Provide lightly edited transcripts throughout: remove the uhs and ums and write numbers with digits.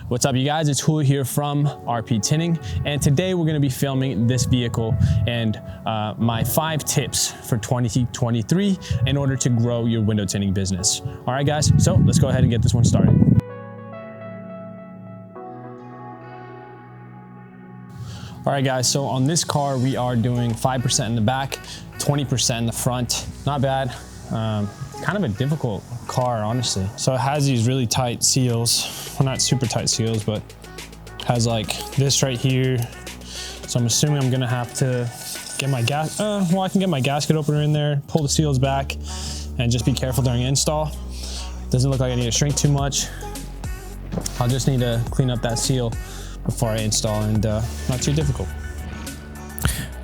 What's up, you guys? It's Julio here from RPTINTING, and today we're going to be filming this vehicle and my 5 tips for 2023 in order to grow your window tinting business. All right, guys, so let's go ahead and get this one started. All right, guys, so on this car, we are doing 5% in the back, 20% in the front. Not bad. Kind of a difficult car, honestly. So it has these really tight seals. Well, not super tight seals, but has like this right here. So I'm assuming I'm gonna have to get my I can get my gasket opener in there, pull the seals back, and just be careful during install. Doesn't look like I need to shrink too much. I'll just need to clean up that seal before I install, and not too difficult.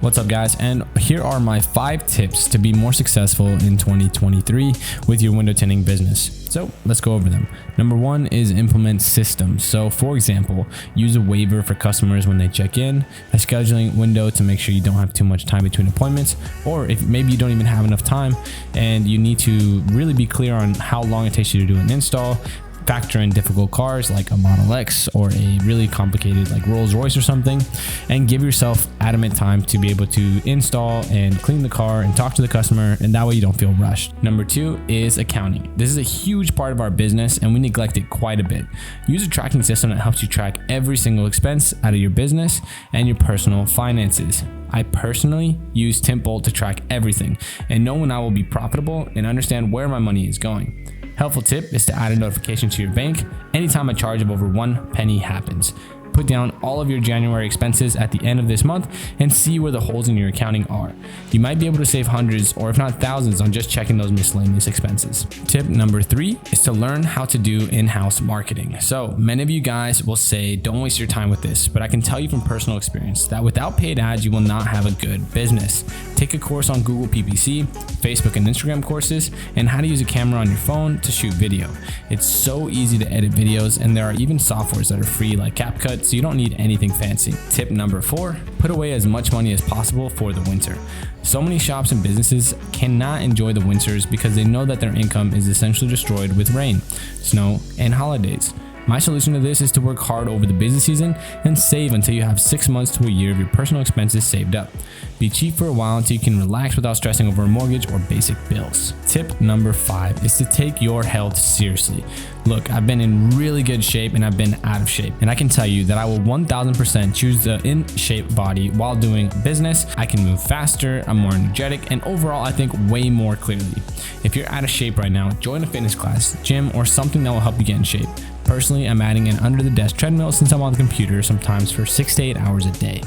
What's up, guys? And here are my 5 tips to be more successful in 2023 with your window tinting business. So let's go over them. Number 1 is implement systems. So for example, use a waiver for customers when they check in, a scheduling window to make sure you don't have too much time between appointments, or if maybe you don't even have enough time and you need to really be clear on how long it takes you to do an install. Factor in difficult cars like a Model X or a really complicated like Rolls Royce or something, and give yourself adamant time to be able to install and clean the car and talk to the customer, and that way you don't feel rushed. Number 2 is accounting. This is a huge part of our business and we neglect it quite a bit. Use a tracking system that helps you track every single expense out of your business and your personal finances. I personally use Tintbolt to track everything and know when I will be profitable and understand where my money is going. Helpful tip is to add a notification to your bank anytime a charge of over 1 penny happens. Put down all of your January expenses at the end of this month and see where the holes in your accounting are. You might be able to save hundreds or if not thousands on just checking those miscellaneous expenses. Tip number 3 is to learn how to do in-house marketing. So many of you guys will say, don't waste your time with this, but I can tell you from personal experience that without paid ads, you will not have a good business. Take a course on Google PPC, Facebook and Instagram courses, and how to use a camera on your phone to shoot video. It's so easy to edit videos, and there are even softwares that are free like CapCut, so you don't need anything fancy. Tip number 4, put away as much money as possible for the winter. So many shops and businesses cannot enjoy the winters because they know that their income is essentially destroyed with rain, snow, and holidays. My solution to this is to work hard over the busy season and save until you have 6 months to a year of your personal expenses saved up. Be cheap for a while until you can relax without stressing over a mortgage or basic bills. Tip number 5 is to take your health seriously. Look, I've been in really good shape and I've been out of shape, and I can tell you that I will 1000% choose the in shape body while doing business. I can move faster, I'm more energetic, and overall I think way more clearly. If you're out of shape right now, join a fitness class, gym, or something that will help you get in shape. Personally, I'm adding an under the desk treadmill since I'm on the computer sometimes for 6 to 8 hours a day.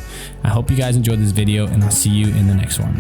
I hope you guys enjoyed this video, and I'll see you in the next one.